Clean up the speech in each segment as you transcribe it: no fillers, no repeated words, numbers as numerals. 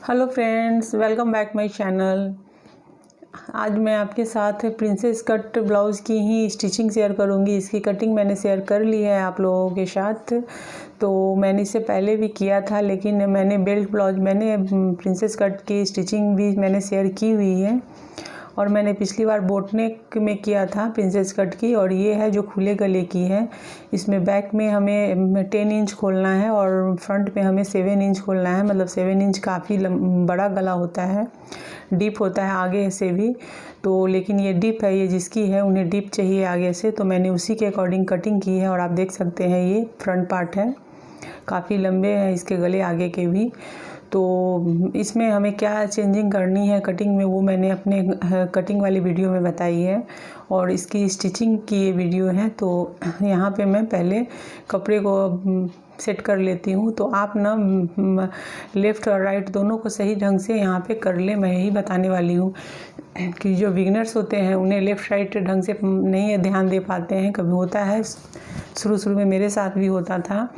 Hello friends, welcome back my channel. आज मैं आपके साथ प्रिंसेस कट ब्लाउज़ की ही स्टिचिंग शेयर करूंगी। इसकी कटिंग मैंने शेयर कर ली है आप लोगों के साथ। तो मैंने इससे पहले भी किया था, लेकिन मैंने बेल्ट ब्लाउज प्रिंसेस कट की स्टिचिंग भी मैंने शेयर की हुई है। और मैंने पिछली बार बोट नेक में किया था प्रिंसेस कट की, और ये है जो खुले गले की है। इसमें बैक में हमें 10 इंच खोलना है और फ्रंट में हमें 7 इंच खोलना है। मतलब 7 इंच काफ़ी बड़ा गला होता है, डीप होता है आगे से भी। तो लेकिन ये डीप है, ये जिसकी है उन्हें डीप चाहिए आगे से, तो मैंने उसी के अकॉर्डिंग कटिंग की है। और आप देख सकते हैं ये फ्रंट पार्ट है, काफ़ी लंबे हैं इसके गले आगे के भी। तो इसमें हमें क्या चेंजिंग करनी है कटिंग में, वो मैंने अपने कटिंग वाली वीडियो में बताई है। और इसकी स्टिचिंग की ये वीडियो है। तो यहाँ पे मैं पहले कपड़े को सेट कर लेती हूँ। तो आप ना लेफ़्ट और राइट दोनों को सही ढंग से यहाँ पे कर ले। मैं यही बताने वाली हूँ कि जो बिगनर्स होते हैं उन्हें लेफ़्ट राइट ढंग से नहीं ध्यान दे पाते हैं। कभी होता है, शुरू में मेरे साथ भी होता था।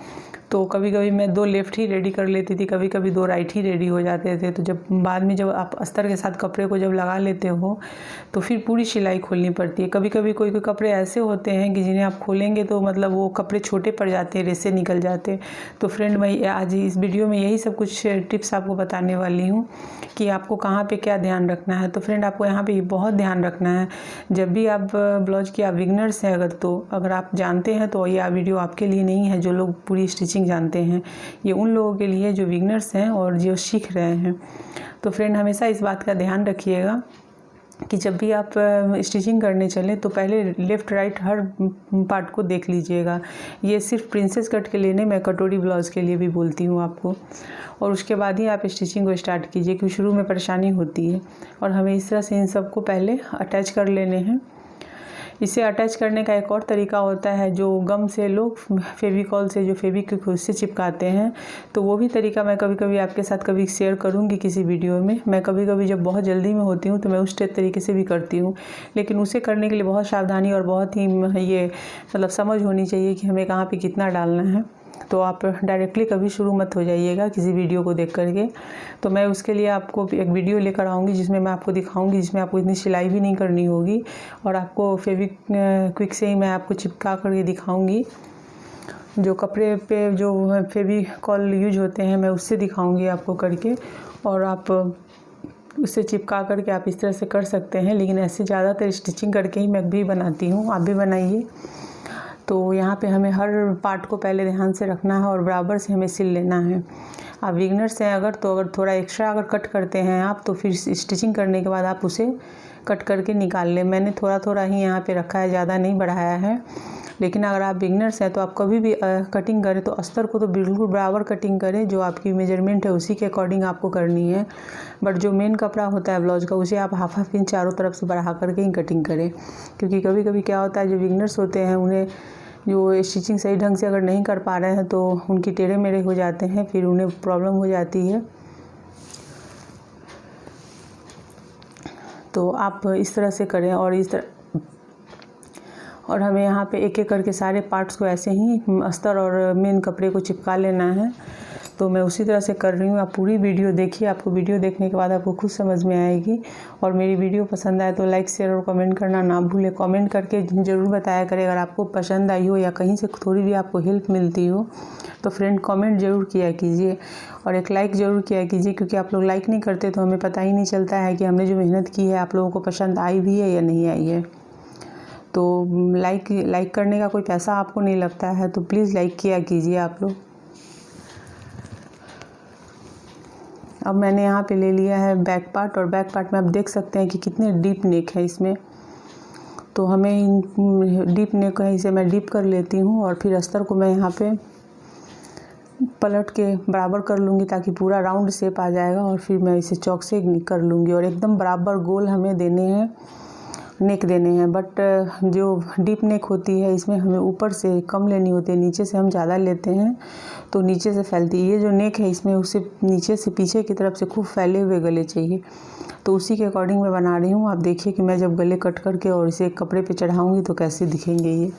तो कभी कभी मैं 2 लेफ़्ट ही रेडी कर लेती थी, कभी कभी 2 राइट ही रेडी हो जाते थे। तो जब बाद में जब आप अस्तर के साथ कपड़े को जब लगा लेते हो तो फिर पूरी सिलाई खोलनी पड़ती है। कभी कभी कोई कपड़े ऐसे होते हैं कि जिन्हें आप खोलेंगे तो मतलब वो कपड़े छोटे पड़ जाते हैं, रेसे निकल जाते हैं। तो फ्रेंड, मैं आज इस वीडियो में यही सब कुछ टिप्स आपको बताने वाली हूँ कि आपको कहाँ पे क्या ध्यान रखना है। तो फ्रेंड, आपको यहाँ पे बहुत ध्यान रखना है जब भी आप ब्लाउज की आप बिगनर्स हैं अगर आप जानते हैं तो यह वीडियो आपके लिए नहीं है। जो लोग पूरी स्टिचिंग जानते हैं, ये उन लोगों के लिए जो बिगनर्स हैं और जो सीख रहे हैं। तो फ्रेंड, हमेशा इस बात का ध्यान रखिएगा कि जब भी आप स्टिचिंग करने चलें तो पहले लेफ़्ट राइट हर पार्ट को देख लीजिएगा। ये सिर्फ प्रिंसेस कट के लिए नहीं, मैं कटोरी ब्लाउज़ के लिए भी बोलती हूँ आपको। और उसके बाद ही आप स्टिचिंग को स्टार्ट कीजिए, क्योंकि शुरू में परेशानी होती है। और हमें इस तरह से इन सबको पहले अटैच कर लेने हैं। इसे अटैच करने का एक और तरीका होता है, जो गम से लोग फेविकॉल से जो फेविक्विक उससे चिपकाते हैं। तो वो भी तरीका मैं कभी कभी आपके साथ कभी शेयर करूंगी किसी वीडियो में। मैं कभी कभी जब बहुत जल्दी में होती हूँ तो मैं उस तरीके से भी करती हूँ, लेकिन उसे करने के लिए बहुत सावधानी और बहुत ही ये मतलब समझ होनी चाहिए कि हमें कहाँ पर कितना डालना है। तो आप डायरेक्टली कभी शुरू मत हो जाइएगा किसी वीडियो को देख करके। तो मैं उसके लिए आपको एक वीडियो लेकर आऊँगी जिसमें मैं आपको दिखाऊंगी, जिसमें आपको इतनी सिलाई भी नहीं करनी होगी और आपको फेविक्विक से ही मैं आपको चिपका करके दिखाऊंगी। जो कपड़े पे जो फेविकॉल यूज होते हैं मैं उससे दिखाऊंगी आपको करके, और आप उससे चिपका करके आप इस तरह से कर सकते हैं। लेकिन ऐसे ज़्यादातर स्टिचिंग करके ही मैं भी बनाती हूँ, आप भी बनाइए। तो यहाँ पे हमें हर पार्ट को पहले ध्यान से रखना है और बराबर से हमें सिल लेना है। आप बिगनर्स हैं अगर थोड़ा एक्स्ट्रा कट करते हैं आप, तो फिर स्टिचिंग करने के बाद आप उसे कट करके निकाल लें। मैंने थोड़ा ही यहाँ पे रखा है, ज़्यादा नहीं बढ़ाया है। लेकिन अगर आप बिगनर्स हैं तो आप कभी भी कटिंग करें तो अस्तर को तो बिल्कुल बराबर कटिंग करें, जो आपकी मेजरमेंट है उसी के अकॉर्डिंग आपको करनी है। बट जो मेन कपड़ा होता है ब्लाउज का, उसे आप हाफ इंच चारों तरफ से बढ़ा करके ही कटिंग करें। क्योंकि कभी कभी क्या होता है, जो बिगनर्स होते हैं उन्हें जो स्टिचिंग सही ढंग से अगर नहीं कर पा रहे हैं तो उनकी टेढ़े मेढ़े हो जाते हैं, फिर उन्हें प्रॉब्लम हो जाती है। तो आप इस तरह से करें और हमें यहाँ पे एक एक करके सारे पार्ट्स को ऐसे ही अस्तर और मेन कपड़े को चिपका लेना है। तो मैं उसी तरह से कर रही हूँ। आप पूरी वीडियो देखिए, आपको वीडियो देखने के बाद आपको खुद समझ में आएगी। और मेरी वीडियो पसंद आए तो लाइक शेयर और कमेंट करना ना भूलें। कमेंट करके ज़रूर बताया करें अगर आपको पसंद आई हो या कहीं से थोड़ी भी आपको हेल्प मिलती हो। तो फ्रेंड, कमेंट ज़रूर किया कीजिए और एक लाइक ज़रूर किया कीजिए, क्योंकि आप लोग लाइक नहीं करते तो हमें पता ही नहीं चलता है कि हमने जो मेहनत की है आप लोगों को पसंद आई भी है या नहीं आई है। तो लाइक करने का कोई पैसा आपको नहीं लगता है, तो प्लीज़ लाइक किया कीजिए आप लोग। अब मैंने यहाँ पे ले लिया है बैक पार्ट, और बैक पार्ट में आप देख सकते हैं कि कितने डीप नेक है इसमें। तो हमें डीप नेक है, इसे मैं डीप कर लेती हूँ और फिर अस्तर को मैं यहाँ पे पलट के बराबर कर लूँगी ताकि पूरा राउंड शेप आ जाएगा। और फिर मैं इसे चौक से कर लूँगी और एकदम बराबर गोल हमें नेक देने हैं। बट जो डीप नेक होती है इसमें हमें ऊपर से कम लेनी होती है, नीचे से हम ज़्यादा लेते हैं तो नीचे से फैलती है। ये जो नेक है इसमें उसे नीचे से पीछे की तरफ से खूब फैले हुए गले चाहिए। तो उसी के अकॉर्डिंग मैं बना रही हूँ। आप देखिए कि मैं जब गले कट करके और इसे कपड़े पे चढ़ाऊँगी तो कैसे दिखेंगे ये।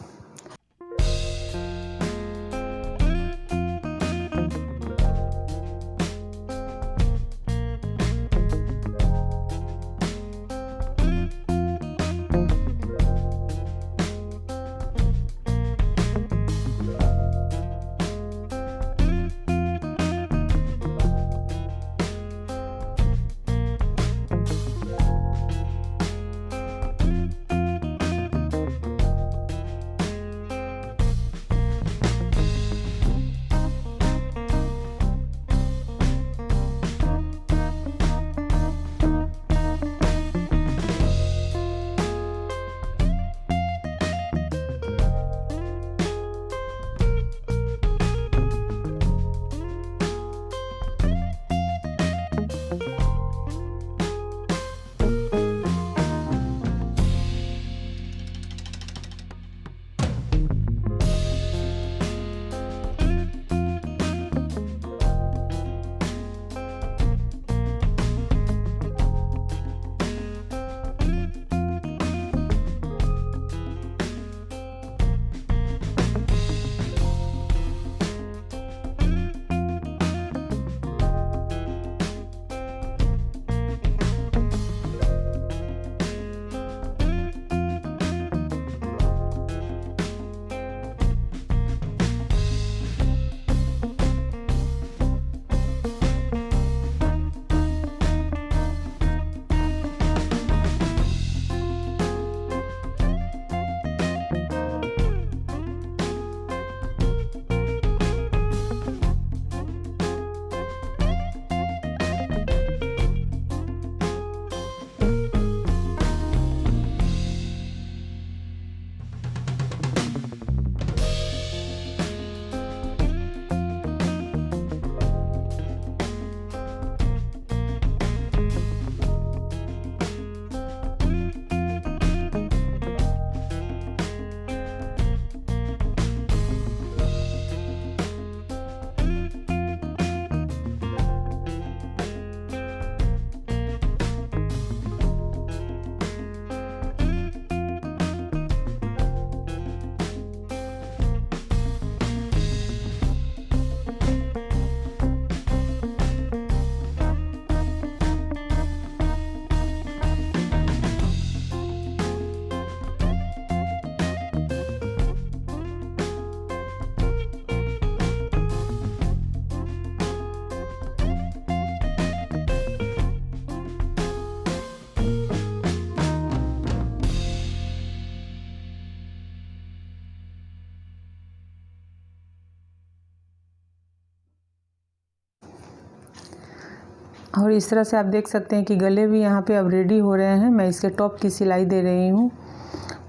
और इस तरह से आप देख सकते हैं कि गले भी यहाँ पे अब रेडी हो रहे हैं। मैं इसके टॉप की सिलाई दे रही हूँ।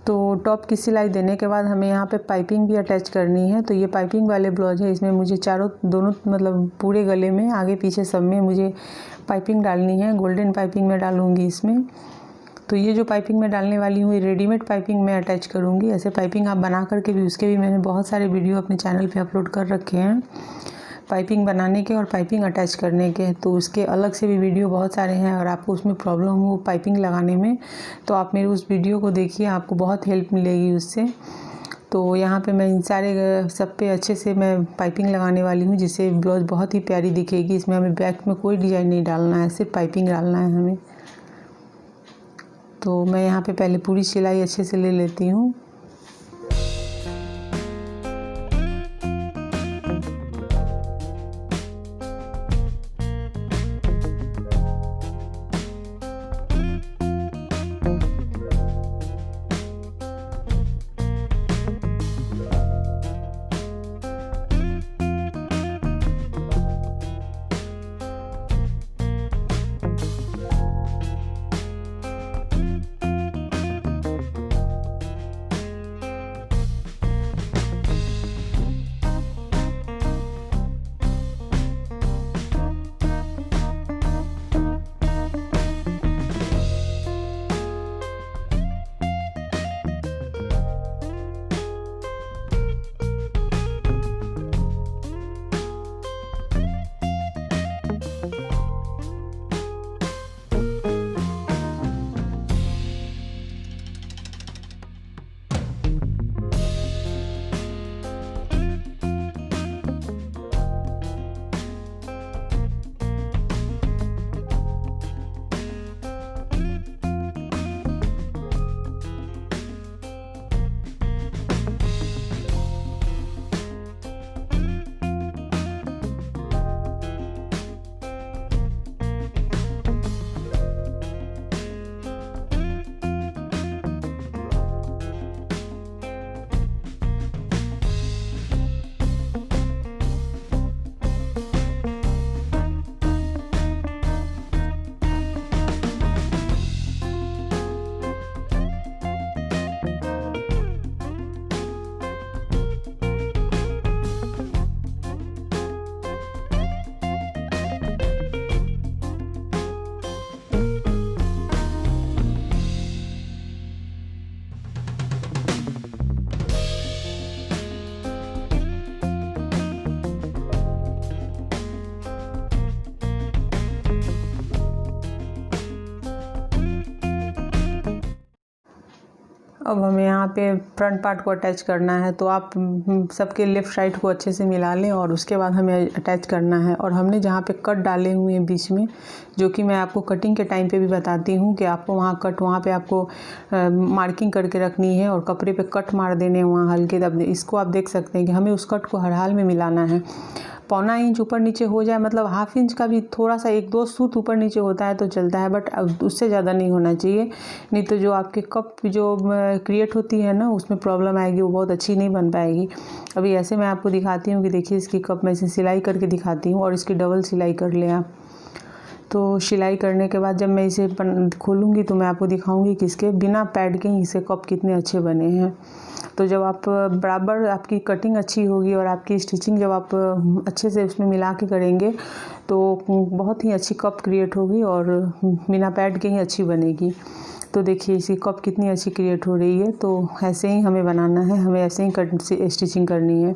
तो टॉप की सिलाई देने के बाद हमें यहाँ पे पाइपिंग भी अटैच करनी है। तो ये पाइपिंग वाले ब्लाउज है, इसमें मुझे दोनों मतलब पूरे गले में आगे पीछे सब में मुझे पाइपिंग डालनी है। गोल्डन पाइपिंग मैं डालूँगी इसमें। तो ये जो पाइपिंग मैं डालने वाली हूँ ये रेडीमेड पाइपिंग मैं अटैच करूँगी। ऐसे पाइपिंग आप बना करके भी, उसके भी मैंने बहुत सारे वीडियो अपने चैनल पे अपलोड कर रखे हैं, पाइपिंग बनाने के और पाइपिंग अटैच करने के। तो उसके अलग से भी वीडियो बहुत सारे हैं। और आपको उसमें प्रॉब्लम हो पाइपिंग लगाने में तो आप मेरे उस वीडियो को देखिए, आपको बहुत हेल्प मिलेगी उससे। तो यहाँ पे मैं इन सारे सब पे अच्छे से मैं पाइपिंग लगाने वाली हूँ, जिससे ब्लाउज बहुत ही प्यारी दिखेगी। इसमें हमें बैक में कोई डिज़ाइन नहीं डालना है, सिर्फ पाइपिंग डालना है हमें। तो मैं यहाँ पे पहले पूरी सिलाई अच्छे से ले लेती हूँ। अब हमें यहाँ पे फ्रंट पार्ट को अटैच करना है। तो आप सबके लेफ़्ट साइड को अच्छे से मिला लें और उसके बाद हमें अटैच करना है। और हमने जहाँ पे कट डाले हुए हैं बीच में, जो कि मैं आपको कटिंग के टाइम पे भी बताती हूँ कि आपको वहाँ कट, वहाँ पे आपको मार्किंग करके रखनी है और कपड़े पे कट मार देने हैं वहाँ हल्के। तब इसको आप देख सकते हैं कि हमें उस कट को हर हाल में मिलाना है। पौना इंच ऊपर नीचे हो जाए, मतलब हाफ इंच का भी थोड़ा सा 1-2 सूत ऊपर नीचे होता है तो चलता है, बट उससे ज़्यादा नहीं होना चाहिए। नहीं तो जो आपके कप जो क्रिएट होती है ना, उसमें प्रॉब्लम आएगी, वो बहुत अच्छी नहीं बन पाएगी। अभी ऐसे मैं आपको दिखाती हूँ कि देखिए इसकी कप मैं इसे सिलाई करके दिखाती हूँ और इसकी डबल सिलाई कर लें आप। तो सिलाई करने के बाद जब मैं इसे खोलूँगी तो मैं आपको दिखाऊंगी कि इसके बिना पैड के ही इसे कप कितने अच्छे बने हैं। तो जब आप बराबर आपकी कटिंग अच्छी होगी और आपकी स्टिचिंग जब आप अच्छे से उसमें मिला के करेंगे तो बहुत ही अच्छी कप क्रिएट होगी और बिना पैड के ही अच्छी बनेगी। तो देखिए इसकी कप कितनी अच्छी क्रिएट हो रही है। तो ऐसे ही हमें बनाना है, हमें ऐसे ही स्टिचिंग करनी है।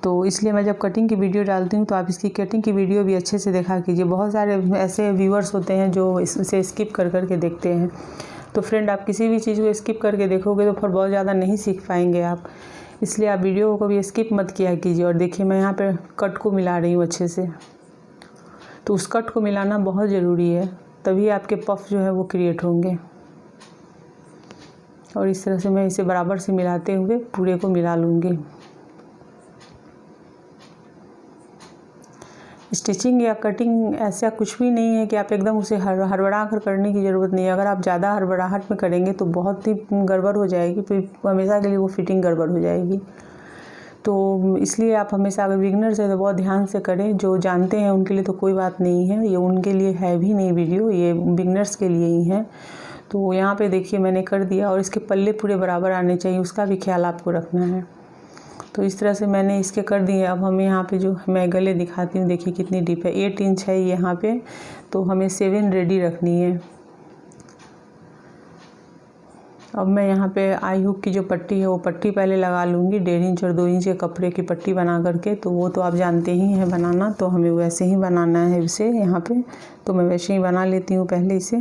तो इसलिए मैं जब कटिंग की वीडियो डालती हूँ तो आप इसकी कटिंग की वीडियो भी अच्छे से देखा कीजिए। बहुत सारे ऐसे व्यूअर्स होते हैं जो इसे स्किप कर के देखते हैं। तो फ्रेंड, आप किसी भी चीज़ को स्किप करके देखोगे तो फिर बहुत ज़्यादा नहीं सीख पाएंगे आप। इसलिए आप वीडियो को भी स्किप मत किया कीजिए। और देखिए मैं यहाँ पे कट को मिला रही हूँ अच्छे से। तो उस कट को मिलाना बहुत ज़रूरी है, तभी आपके पफ जो है वो क्रिएट होंगे। और इस तरह से मैं इसे बराबर से मिलाते हुए पूरे को मिला लूँगी। स्टिचिंग या कटिंग ऐसा कुछ भी नहीं है कि आप एकदम उसे हड़बड़ा कर करने की ज़रूरत नहीं है। अगर आप ज़्यादा हड़बड़ाहट में करेंगे तो बहुत ही गड़बड़ हो जाएगी, फिर हमेशा के लिए वो फिटिंग गड़बड़ हो जाएगी। तो इसलिए आप हमेशा अगर बिगनर्स है तो बहुत ध्यान से करें। जो जानते हैं उनके लिए तो कोई बात नहीं है, ये उनके लिए है भी नहीं वीडियो, ये बिगनर्स के लिए ही है। तो यहाँ पे देखिए मैंने कर दिया, और इसके पल्ले पूरे बराबर आने चाहिए, उसका भी ख्याल आपको रखना है। तो इस तरह से मैंने इसके कर दिए। अब हमें यहाँ पे जो मैं गले दिखाती हूँ, देखिए कितनी डीप है, 8 इंच है यहाँ पे, तो हमें 7 रेडी रखनी है। अब मैं यहाँ पे आई हुक की जो पट्टी है वो पट्टी पहले लगा लूँगी, 1.5 इंच और 2 इंच के कपड़े की पट्टी बना करके। तो वो तो आप जानते ही हैं बनाना, तो हमें वैसे ही बनाना है इसे यहाँ पे। तो मैं वैसे ही बना लेती हूँ पहले इसे।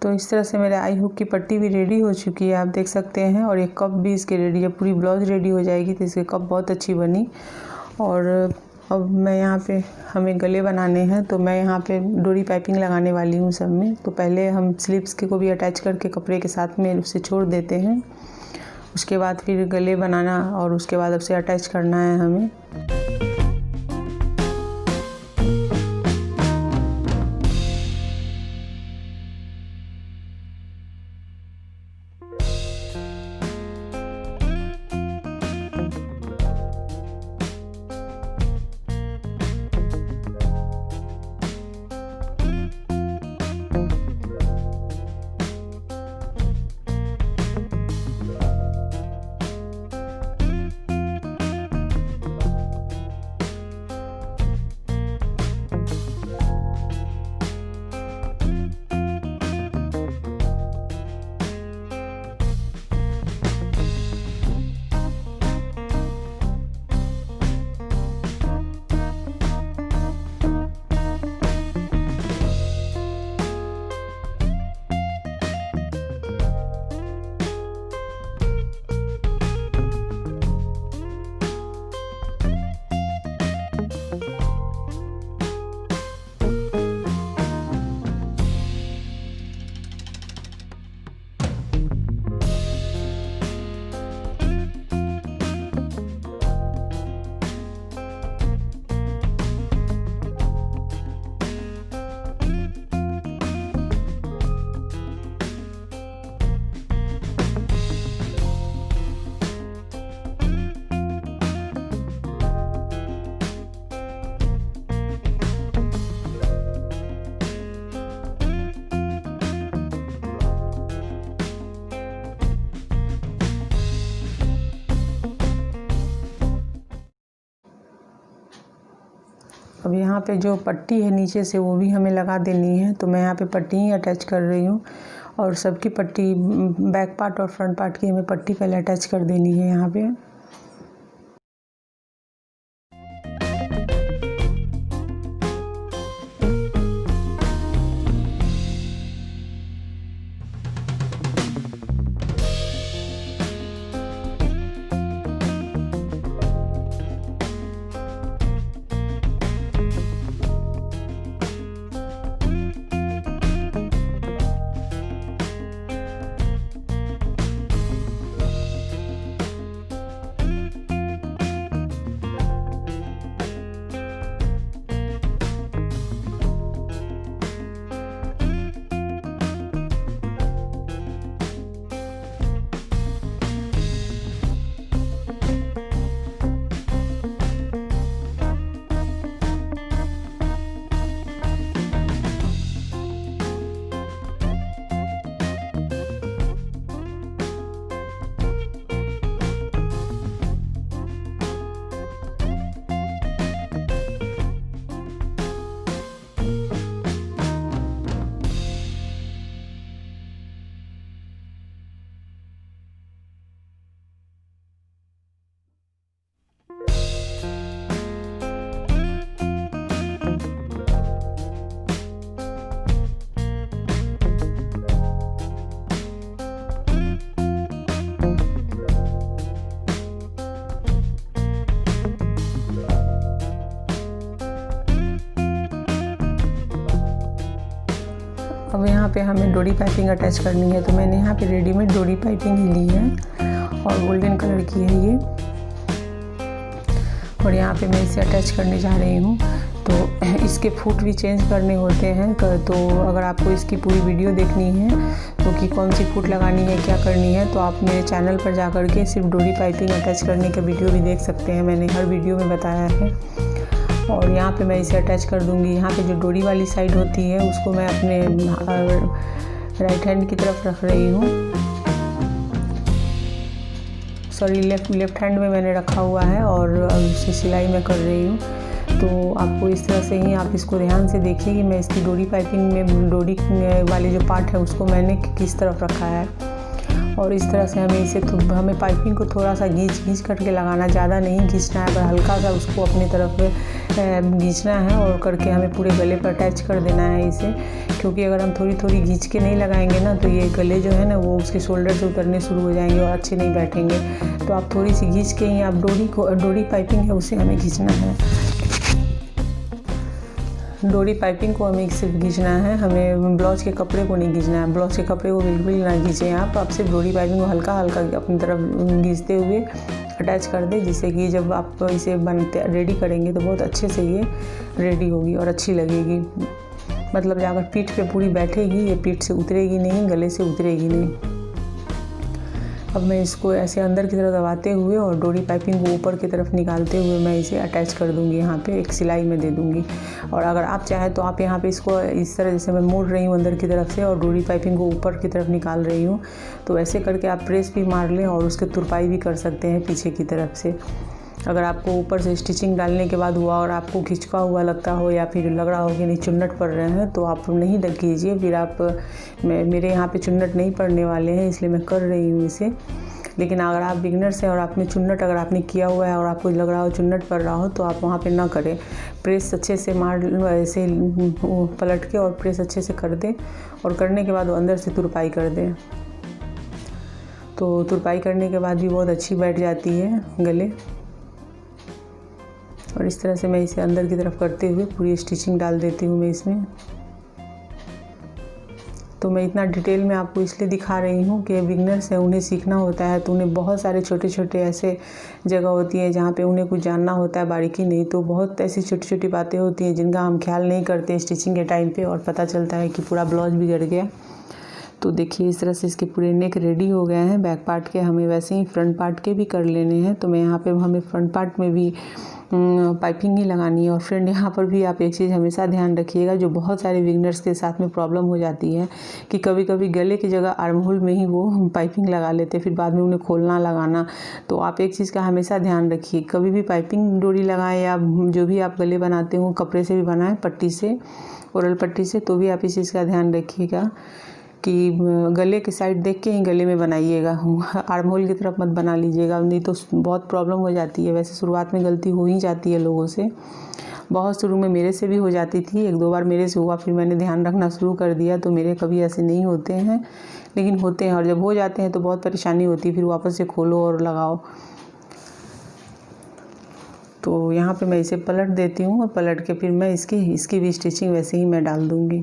तो इस तरह से मेरे आई हुक की पट्टी भी रेडी हो चुकी है, आप देख सकते हैं। और ये कप भी इसके रेडी है, पूरी ब्लाउज रेडी हो जाएगी तो इसकी कप बहुत अच्छी बनी। और अब मैं यहाँ पे हमें गले बनाने हैं, तो मैं यहाँ पे डोरी पाइपिंग लगाने वाली हूँ सब में। तो पहले हम स्लीव्स के को भी अटैच करके कपड़े के साथ में उसे छोड़ देते हैं। उसके बाद फिर गले बनाना, और उसके बाद उसे अटैच करना है हमें। अब यहाँ पे जो पट्टी है नीचे से वो भी हमें लगा देनी है, तो मैं यहाँ पे पट्टी ही अटैच कर रही हूँ। और सबकी पट्टी बैक पार्ट और फ्रंट पार्ट की हमें पट्टी पहले अटैच कर देनी है यहाँ पे। अब यहाँ पे हमें डोरी पाइपिंग अटैच करनी है, तो मैंने यहाँ पे रेडीमेड डोरी पाइपिंग ही ली है और गोल्डन कलर की है ये। और यहाँ पे मैं इसे अटैच करने जा रही हूँ। तो इसके फुट भी चेंज करने होते हैं, तो अगर आपको इसकी पूरी वीडियो देखनी है तो कि कौन सी फुट लगानी है, क्या करनी है, तो आप मेरे चैनल पर जा कर के सिर्फ डोरी पाइपिंग अटैच करने का वीडियो भी देख सकते हैं, मैंने हर वीडियो में बताया है। और यहाँ पे मैं इसे अटैच कर दूँगी। यहाँ पे जो डोरी वाली साइड होती है उसको मैं अपने राइट हैंड की तरफ रख रही हूँ, सॉरी लेफ्ट हैंड में मैंने रखा हुआ है और इसे सिलाई में कर रही हूँ। तो आपको इस तरह से ही आप इसको ध्यान से देखिए कि मैं इसकी डोरी पाइपिंग में डोरी वाली जो पार्ट है उसको मैंने किस तरफ रखा है। और इस तरह से हमें पाइपिंग को थोड़ा सा घींच करके लगाना, ज़्यादा नहीं घींचना है, पर हल्का सा उसको अपनी तरफ घींचना है और करके हमें पूरे गले पर अटैच कर देना है इसे। क्योंकि अगर हम थोड़ी थोड़ी घींच के नहीं लगाएंगे ना, तो ये गले जो है ना वो उसके शोल्डर से उतरने शुरू हो जाएंगे और अच्छे नहीं बैठेंगे। तो आप थोड़ी सी घींच के ही आप डोरी पाइपिंग है उसे हमें घींचना है। डोरी पाइपिंग को हमें सिर्फ घींचना है, हमें ब्लाउज के कपड़े को नहीं घींचना है। ब्लाउज के कपड़े को बिल्कुल ना घींचें आप सिर्फ डोरी पाइपिंग को हल्का हल्का अपनी तरफ घींचते हुए अटैच कर दें, जिससे कि जब आप इसे रेडी करेंगे तो बहुत अच्छे से ये रेडी होगी और अच्छी लगेगी। मतलब जाकर पीठ पे पूरी बैठेगी, ये पीठ से उतरेगी नहीं, गले से उतरेगी नहीं। अब मैं इसको ऐसे अंदर की तरफ दबाते हुए और डोरी पाइपिंग को ऊपर की तरफ निकालते हुए मैं इसे अटैच कर दूंगी, यहाँ पे एक सिलाई में दे दूंगी। और अगर आप चाहें तो आप यहाँ पे इसको इस तरह जैसे मैं मोड़ रही हूँ अंदर की तरफ से और डोरी पाइपिंग को ऊपर की तरफ निकाल रही हूँ, तो ऐसे करके आप प्रेस भी मार लें और उसके तुरपाई भी कर सकते हैं पीछे की तरफ से। अगर आपको ऊपर से स्टिचिंग डालने के बाद हुआ और आपको खिंचका हुआ लगता हो या फिर लग रहा हो कि नहीं चुन्नट पड़ रहे हैं, तो आप नहीं कीजिए। फिर आप मेरे यहाँ पे चुन्नट नहीं पड़ने वाले हैं, इसलिए मैं कर रही हूँ इसे। लेकिन अगर आप बिगनर्स हैं और आपने चुन्नट अगर आपने किया हुआ है और आपको लग रहा हो चुन्नट पड़ रहा हो, तो आप वहाँ पे ना करें। प्रेस अच्छे से ऐसे पलट के और प्रेस अच्छे से कर दें और करने के बाद वो अंदर से तुरपाई कर दें। तो तुरपाई करने के बाद भी बहुत अच्छी बैठ जाती है गले। और इस तरह से मैं इसे अंदर की तरफ करते हुए पूरी स्टिचिंग डाल देती हूँ मैं इसमें। तो मैं इतना डिटेल में आपको इसलिए दिखा रही हूँ कि बिगनर्स हैं, उन्हें सीखना होता है, तो उन्हें बहुत सारे छोटे छोटे ऐसे जगह होती है जहाँ पे उन्हें कुछ जानना होता है, बारीकी नहीं। तो बहुत ऐसी छोटी छोटी बातें होती हैं जिनका हम ख्याल नहीं करते स्टिचिंग के टाइम पे, और पता चलता है कि पूरा ब्लाउज बिगड़ गया। तो देखिए इस तरह से इसके पूरे नेक रेडी हो गए हैं बैक पार्ट के। हमें वैसे ही फ्रंट पार्ट के भी कर लेने हैं। तो मैं यहाँ पे हमें फ्रंट पार्ट में भी पाइपिंग ही लगानी है। और फ्रेंड यहाँ पर भी आप एक चीज़ हमेशा ध्यान रखिएगा, जो बहुत सारे बिगनर्स के साथ में प्रॉब्लम हो जाती है कि कभी कभी गले की जगह आर्म होल में ही वो पाइपिंग लगा लेते, फिर बाद में उन्हें खोलना लगाना। तो आप एक चीज़ का हमेशा ध्यान रखिए, कभी भी पाइपिंग डोरी लगाएं या जो भी आप गले बनाते हो कपड़े से भी बनाएं, पट्टी से, ओरल पट्टी से, तो भी आप इस चीज़ का ध्यान रखिएगा कि गले की साइड देख के ही गले में बनाइएगा, आर्म होल की तरफ मत बना लीजिएगा, नहीं तो बहुत प्रॉब्लम हो जाती है। वैसे शुरुआत में गलती हो ही जाती है लोगों से, बहुत शुरू में मेरे से भी हो जाती थी, 1-2 बार मेरे से हुआ, फिर मैंने ध्यान रखना शुरू कर दिया तो मेरे कभी ऐसे नहीं होते हैं, लेकिन होते हैं। और जब हो जाते हैं तो बहुत परेशानी होती है, फिर वापस से खोलो और लगाओ। तो यहाँ पे मैं इसे पलट देती हूँ और पलट के फिर मैं इसकी भी स्टिचिंग वैसे ही मैं डाल दूँगी।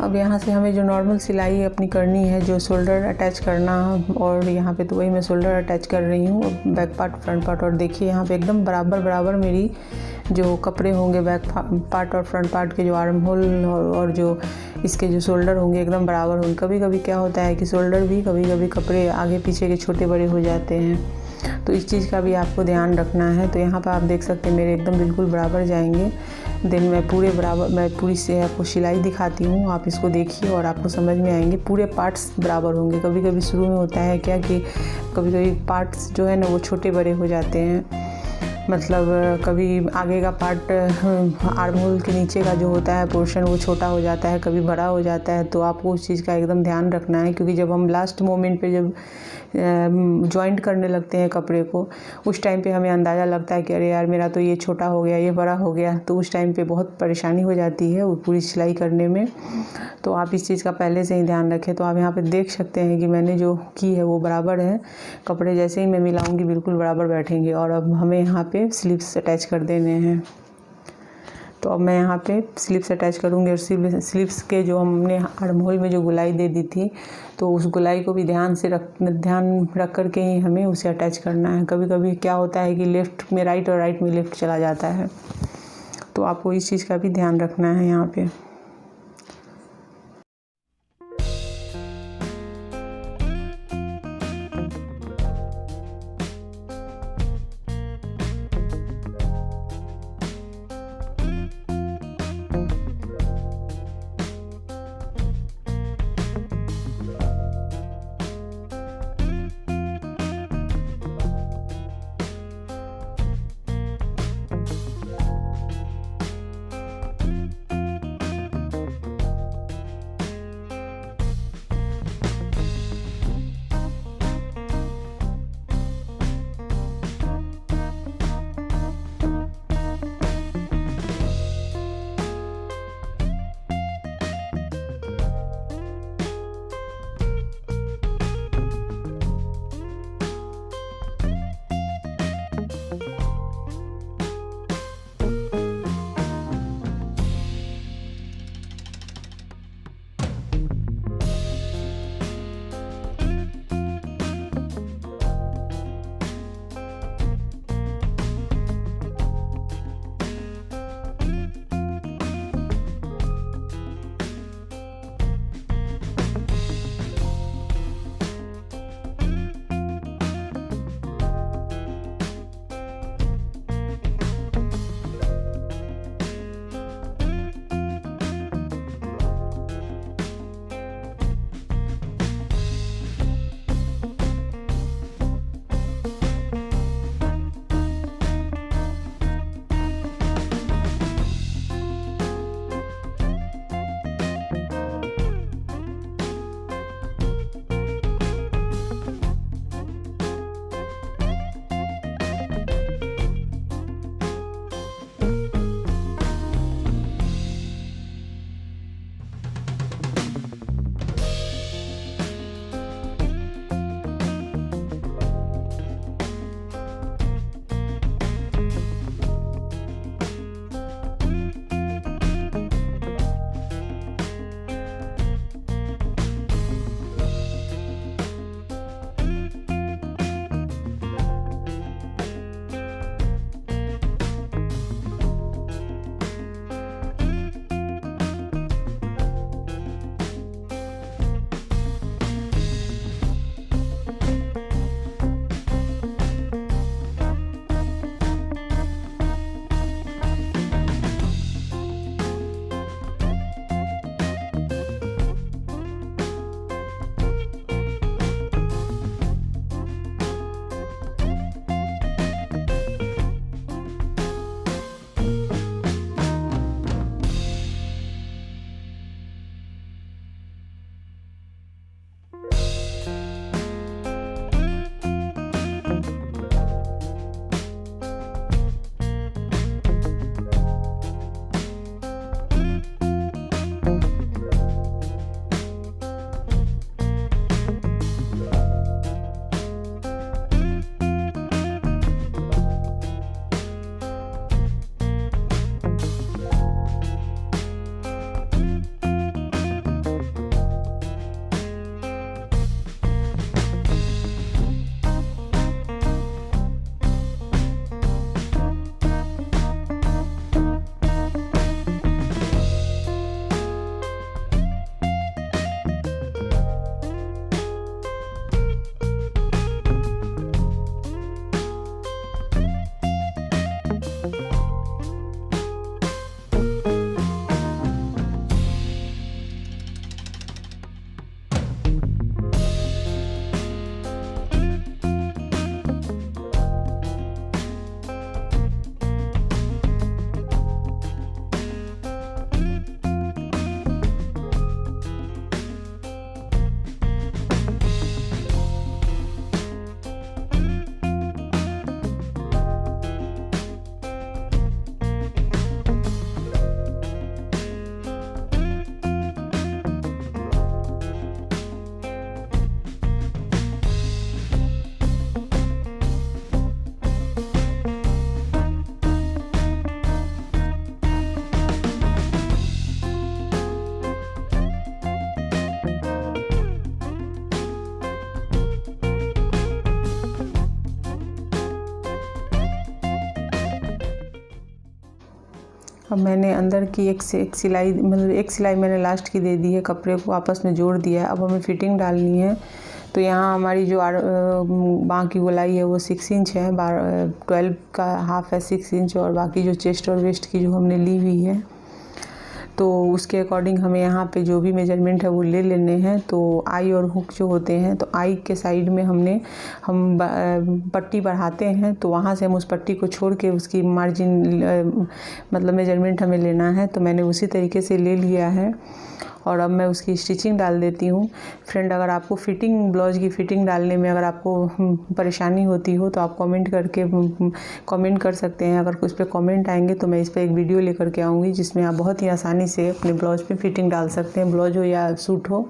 अब यहाँ से हमें जो नॉर्मल सिलाई अपनी करनी है, जो शोल्डर अटैच करना, और यहाँ पे तो वही मैं शोल्डर अटैच कर रही हूँ, बैक पार्ट, फ्रंट पार्ट। और देखिए यहाँ पे एकदम बराबर मेरी जो कपड़े होंगे बैक पार्ट और फ्रंट पार्ट के, जो आर्म होल और जो इसके जो शोल्डर होंगे एकदम बराबर होंगे। कभी कभी क्या होता है कि शोल्डर भी कभी कभी कपड़े आगे पीछे के छोटे बड़े हो जाते हैं, तो इस चीज़ का भी आपको ध्यान रखना है। तो यहाँ पर आप देख सकते हैं मेरे एकदम बिल्कुल बराबर जाएंगे। देन मैं पूरी से आपको सिलाई दिखाती हूँ, आप इसको देखिए और आपको समझ में आएंगे, पूरे पार्ट्स बराबर होंगे। कभी कभी शुरू में होता है क्या कि कभी कभी पार्ट्स जो है ना वो छोटे बड़े हो जाते हैं, मतलब कभी आगे का पार्ट आर्म होल के नीचे का जो होता है पोर्शन वो छोटा हो जाता है, कभी बड़ा हो जाता है। तो आपको उस चीज़ का एकदम ध्यान रखना है, क्योंकि जब हम लास्ट मोमेंट पे जब जॉइंट करने लगते हैं कपड़े को, उस टाइम पे हमें अंदाज़ा लगता है कि अरे यार मेरा तो ये छोटा हो गया, ये बड़ा हो गया, तो उस टाइम पे बहुत परेशानी हो जाती है वो पूरी सिलाई करने में। तो आप इस चीज़ का पहले से ही ध्यान रखें। तो आप यहाँ पे देख सकते हैं कि मैंने जो की है वो बराबर है, कपड़े जैसे ही मैं मिलाऊंगी बिल्कुल बराबर बैठेंगे। और अब हमें यहाँ पे स्लीव्स अटैच कर देने हैं। तो अब मैं यहाँ पे स्लीव्स अटैच करूँगी, और स्लीव्स के जो हमने आर्म होल में जो गुलाई दे दी थी, तो उस गुलाई को भी ध्यान रख कर के ही हमें उसे अटैच करना है। कभी कभी क्या होता है कि लेफ़्ट में राइट और राइट में लेफ़्ट चला जाता है, तो आपको इस चीज़ का भी ध्यान रखना है यहाँ पे। अब मैंने अंदर की एक सिलाई, मतलब एक सिलाई मैंने लास्ट की दे दी है, कपड़े को आपस में जोड़ दिया है। अब हमें फिटिंग डालनी है। तो यहाँ हमारी जो बाँह की गोलाई है वो 6 इंच है, 12 का हाफ है 6 इंच, और बाकी जो चेस्ट और वेस्ट की जो हमने ली हुई है तो उसके अकॉर्डिंग हमें यहाँ पे जो भी मेजरमेंट है वो ले लेने हैं। तो आई और हुक जो होते हैं, तो आई के साइड में हम पट्टी बढ़ाते हैं, तो वहाँ से हम उस पट्टी को छोड़ के उसकी मार्जिन मतलब मेजरमेंट हमें लेना है। तो मैंने उसी तरीके से ले लिया है और अब मैं उसकी स्टिचिंग डाल देती हूँ। फ्रेंड, अगर आपको ब्लाउज़ की फ़िटिंग डालने में अगर आपको परेशानी होती हो तो आप कमेंट कर सकते हैं। अगर उस पर कमेंट आएंगे तो मैं इस पर एक वीडियो लेकर के आऊँगी जिसमें आप बहुत ही आसानी से अपने ब्लाउज़ पे फ़िटिंग डाल सकते हैं। ब्लाउज हो या सूट हो,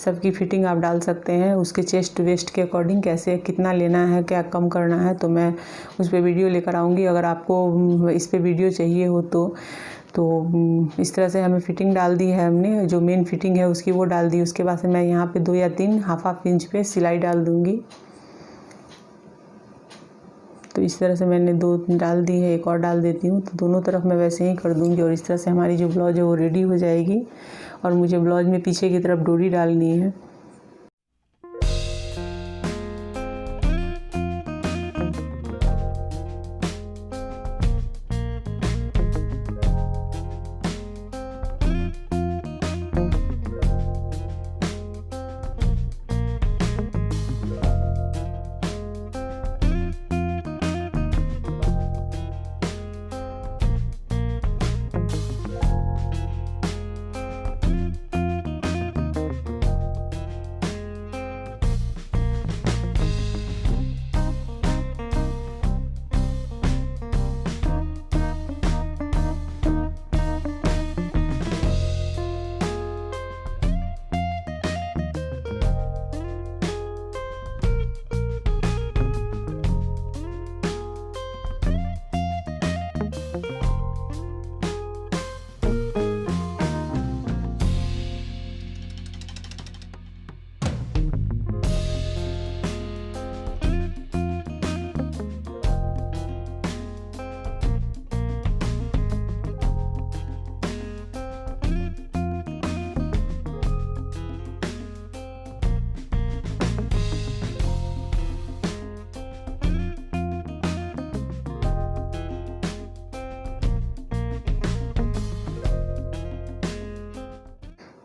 सबकी फ़िटिंग आप डाल सकते हैं। उसके चेस्ट वेस्ट के अकॉर्डिंग कैसे कितना लेना है, क्या कम करना है, तो मैं उस पर वीडियो लेकर आऊँगी। अगर आपको इस पर वीडियो चाहिए हो तो इस तरह से हमें फ़िटिंग डाल दी है। हमने जो मेन फ़िटिंग है उसकी वो डाल दी। उसके बाद से मैं यहाँ पे 2 या 3 हाफ इंच पे सिलाई डाल दूँगी। तो इस तरह से मैंने 2 डाल दी है, एक और डाल देती हूँ। तो दोनों तरफ मैं वैसे ही कर दूँगी और इस तरह से हमारी जो ब्लाउज है वो रेडी हो जाएगी। और मुझे ब्लाउज में पीछे की तरफ डोरी डालनी है।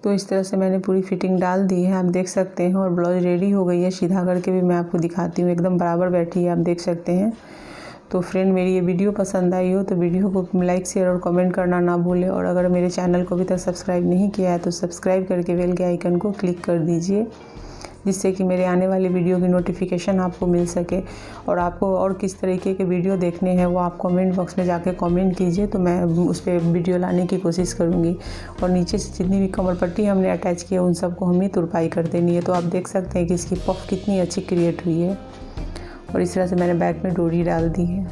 तो इस तरह से मैंने पूरी फिटिंग डाल दी है, आप देख सकते हैं। और ब्लाउज रेडी हो गई है। सीधा करके भी मैं आपको दिखाती हूँ, एकदम बराबर बैठी है, आप देख सकते हैं। तो फ्रेंड, मेरी ये वीडियो पसंद आई हो तो वीडियो को लाइक शेयर और कमेंट करना ना भूलें। और अगर मेरे चैनल को अभी तक सब्सक्राइब नहीं किया है तो सब्सक्राइब करके बेल के आइकन को क्लिक कर दीजिए, जिससे कि मेरे आने वाले वीडियो की नोटिफिकेशन आपको मिल सके। और आपको और किस तरीके के वीडियो देखने हैं वो आप कमेंट बॉक्स में जाके कमेंट कीजिए, तो मैं उस पर वीडियो लाने की कोशिश करूँगी। और नीचे से जितनी भी कमर पट्टी हमने अटैच की है उन सबको हमें तुरपाई कर देनी है। तो आप देख सकते हैं कि इसकी पफ कितनी अच्छी क्रिएट हुई है। और इस तरह से मैंने बैक में डोरी डाल दी है।